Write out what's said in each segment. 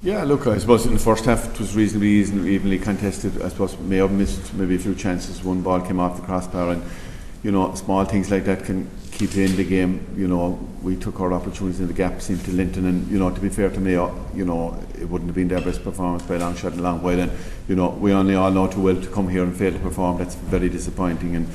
Yeah, look, I suppose in the first half it was reasonably evenly contested. I suppose Mayo missed maybe a few chances. One ball came off the crossbar, and small things like that can keep you in the game. We took our opportunities in the gaps into Linton, and to be fair to Mayo, it wouldn't have been their best performance by a long shot in a long while. And we only all know too well to come here and fail to perform. That's very disappointing, and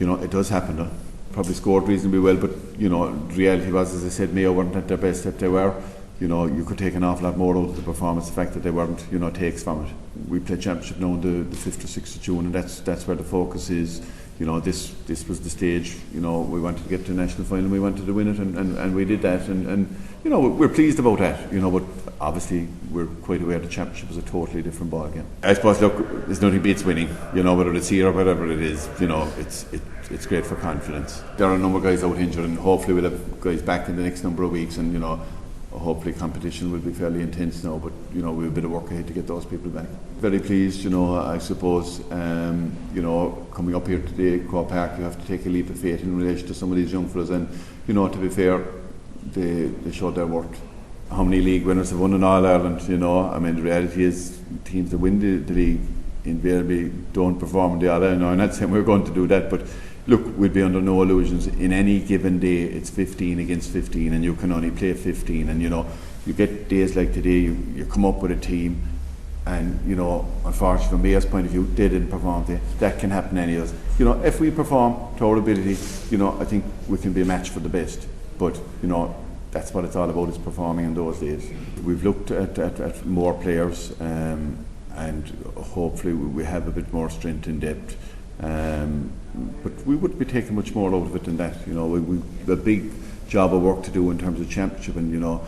it does happen. Though. Probably scored reasonably well, but the reality was, as I said, Mayo weren't at their best. That they were. You could take an awful lot more out of the performance. The fact that they weren't, takes from it. We play championship now on the 5th or 6th of June, and that's where the focus is. This was the stage. We wanted to get to the national final. We wanted to win it, and we did that. And we're pleased about that. But obviously we're quite aware the championship is a totally different ball game. I suppose, look, there's nothing beats winning. Whether it's here or whatever it is, it's great for confidence. There are a number of guys out injured, and hopefully we'll have guys back in the next number of weeks. And hopefully competition will be fairly intense now, but we have a bit of work ahead to get those people back. Very pleased, I suppose, coming up here today, Croke Park, you have to take a leap of faith in relation to some of these young fellas, and to be fair, they showed their worth. How many league winners have won in All Ireland? The reality is teams that win the league invariably don't perform in the All Ireland. I'm not saying we're going to do that, but look, we'd be under no illusions. In any given day, it's 15 against 15, and you can only play 15. And you get days like today, you come up with a team, and unfortunately, from Mayo's point of view, they didn't perform today. That can happen to any of us. If we perform to our ability, I think we can be a match for the best. But that's what it's all about, is performing in those days. We've looked at more players, and hopefully we have a bit more strength in depth. But we would be taking much more out of it than that. We've a big job of work to do in terms of championship, and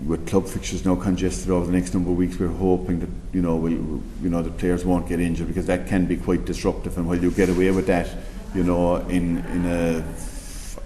with club fixtures now congested over the next number of weeks, we're hoping that the players won't get injured, because that can be quite disruptive. And while you get away with that, in a,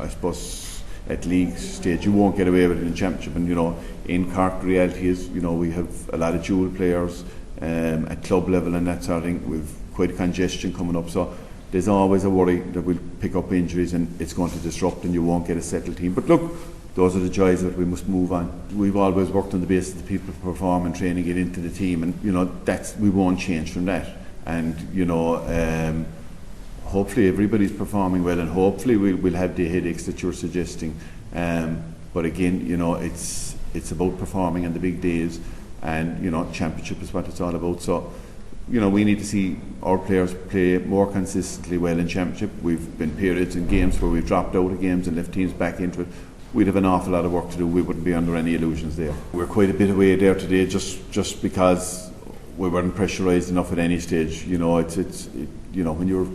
I suppose, at league stage, you won't get away with it in championship. And in Cork, the reality is, we have a lot of dual players at club level and that sort of thing. We've quite a congestion coming up, so there's always a worry that we'll pick up injuries and it's going to disrupt and you won't get a settled team. But look, those are the joys that we must move on. We've always worked on the basis that people perform and training it into the team, and we won't change from that. And hopefully everybody's performing well, and hopefully we'll have the headaches that you're suggesting. But again, it's about performing on the big days, and championship is what it's all about. So we need to see our players play more consistently well in championship. We've been periods in games where we've dropped out of games and left teams back into it. We'd have an awful lot of work to do. We wouldn't be under any illusions there. We're quite a bit away there today, just because we weren't pressurised enough at any stage. When you're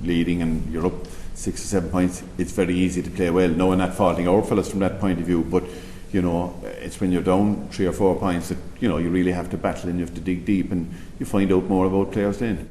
leading and you're up 6 or 7 points, it's very easy to play well. No, I'm not faulting our fellas from that point of view, but it's when you're down 3 or 4 points that you really have to battle, and you have to dig deep, and you find out more about players then.